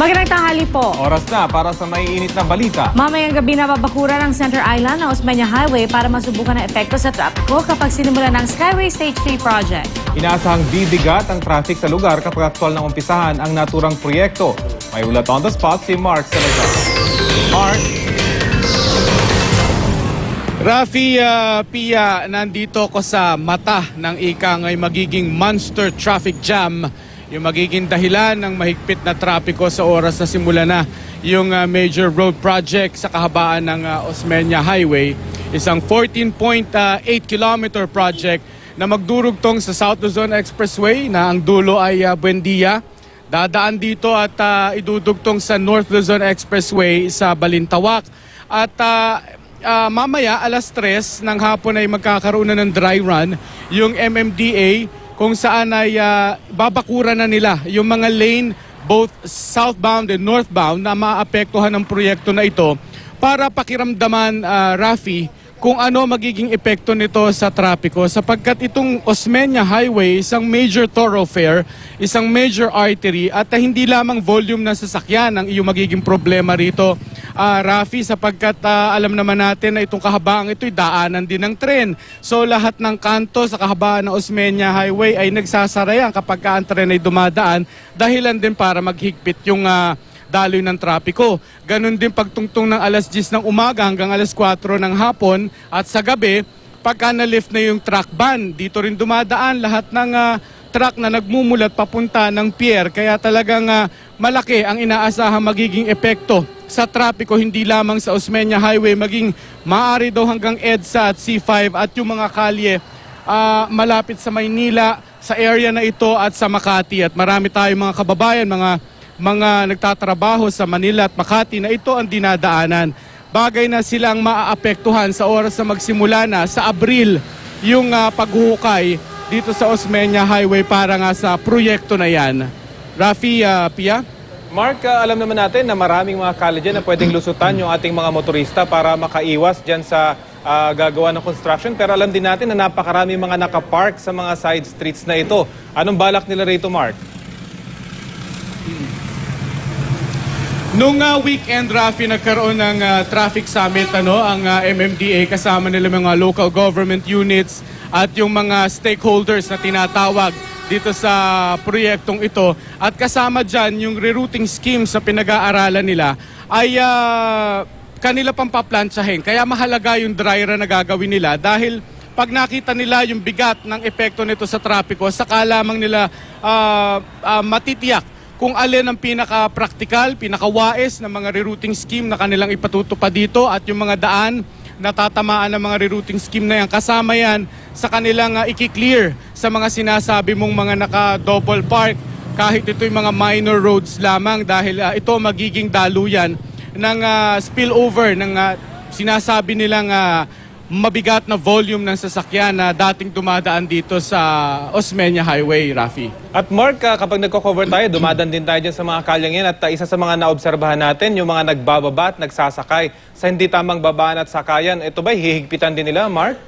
Magandang tanghali po. Oras na para sa maiinit na balita. Mamayang gabi na babakuran ang Center Island ng Osmeña Highway para masubukan ang epekto sa trapiko kapag sinimula ng Skyway Stage 3 project. Inaasahang bibigat ang traffic sa lugar kapag aktwal ng umpisahan ang naturang proyekto. May ulat on the spot si Mark Salazar. Mark? Rafi, Pia, nandito ko sa mata ng ika ngay magiging monster traffic jam. Yung magiging dahilan ng mahigpit na trapiko sa oras na simula na yung major road project sa kahabaan ng Osmeña Highway. Isang 14.8 kilometer project na magdurugtong sa South Luzon Expressway na ang dulo ay Buendia. Dadaan dito at idudugtong sa North Luzon Expressway sa Balintawak. At mamaya alas 3 ng hapon ay magkakaroon na ng dry run yung MMDA kung saan ay babakuran na nila yung mga lane both southbound and northbound na maapektuhan ng proyekto na ito para pakiramdaman, Rafi, kung ano magiging epekto nito sa trapiko sapagkat itong Osmeña Highway isang major thoroughfare, isang major artery at hindi lamang volume ng sasakyan ang iyong magiging problema rito, Rafi, sapagkat alam naman natin na itong kahabaan ito'y daanan din ng tren. So lahat ng kanto sa kahabaan ng Osmeña Highway ay nagsasarayan kapag ang tren ay dumadaan, dahilan din para maghigpit yung daloy ng trapiko. Ganon din pagtungtong ng alas 10 ng umaga hanggang alas 4 ng hapon at sa gabi, pagka na-lift na yung truck ban, dito rin dumadaan lahat ng truck na nagmumulat papunta ng pier. Kaya talagang malaki ang inaasahang magiging epekto sa trapiko hindi lamang sa Osmeña Highway, maging maaari daw hanggang EDSA at C5 at yung mga kalye malapit sa Maynila, sa area na ito at sa Makati. At marami tayong mga kababayan, mga nagtatrabaho sa Manila at Makati na ito ang dinadaanan. Bagay na silang maaapektuhan sa oras na magsimula na sa Abril yung paghuhukay dito sa Osmeña Highway para nga sa proyekto na yan. Rafi, Pia? Mark, alam naman natin na maraming mga kalye dyan na pwedeng lusutan yung ating mga motorista para makaiwas dyan sa gagawa ng construction. Pero alam din natin na napakarami mga nakapark sa mga side streets na ito. Anong balak nila rito, Mark? Nung weekend, Rafi, nagkaroon ng traffic summit ang MMDA kasama nila mga local government units at yung mga stakeholders na tinatawag dito sa proyektong ito. At kasama dyan yung rerouting scheme sa pinag-aaralan nila ay kanila pang paplantsahin. Kaya mahalaga yung dry run na gagawin nila dahil pag nakita nila yung bigat ng epekto nito sa trapiko, saka lamang nila matitiyak kung alin ang pinaka-practical, pinaka-wais na mga rerouting scheme na kanilang ipatutupad dito at yung mga daan na tatamaan ng mga rerouting scheme na yan. Kasama yan sa kanilang i-clear sa mga sinasabi mong mga naka-double park kahit ito'y mga minor roads lamang dahil ito magiging daluyan ng spillover ng sinasabi nilang mabigat na volume ng sasakyan na dating dumadaan dito sa Osmeña Highway, Rafi. At Mark, kapag nagko-cover tayo, dumadaan din tayo dyan sa mga kalyang yan at isa sa mga naobserbahan natin, yung mga nagbababa at nagsasakay sa hindi tamang babaan at sakayan. Ito ba, hihigpitan din nila, Mark?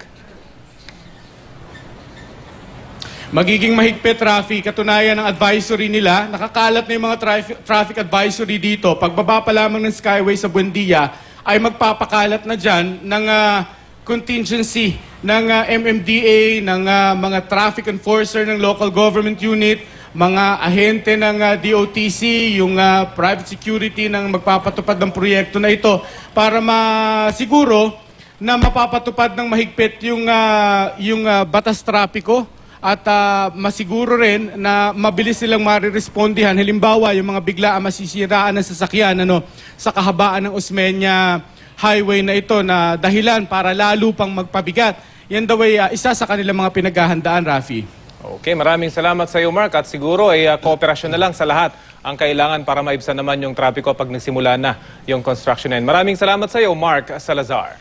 Magiging mahigpit, Rafi. Katunayan ng advisory nila, nakakalat na yung mga traffic advisory dito. Pagbaba pa lamang ng Skyway sa Buendia, ay magpapakalat na dyan ng contingency ng MMDA, ng mga traffic enforcer ng local government unit, mga ahente ng DOTC, yung private security ng magpapatupad ng proyekto na ito para masiguro na mapapatupad ng mahigpit yung batas trapiko at masiguro rin na mabilis silang marirespondihan. Halimbawa, yung mga bigla masisiraan ng sasakyan sa kahabaan ng Osmeña Highway na ito na dahilan para lalo pang magpabigat. Yan daw ay isa sa kanilang mga pinaghahandaan, Rafi. Okay, maraming salamat sa iyo, Mark. At siguro ay kooperasyon na lang sa lahat ang kailangan para maibsan naman yung trapiko pag nagsimula na yung construction na yun. Maraming salamat sa iyo, Mark Salazar.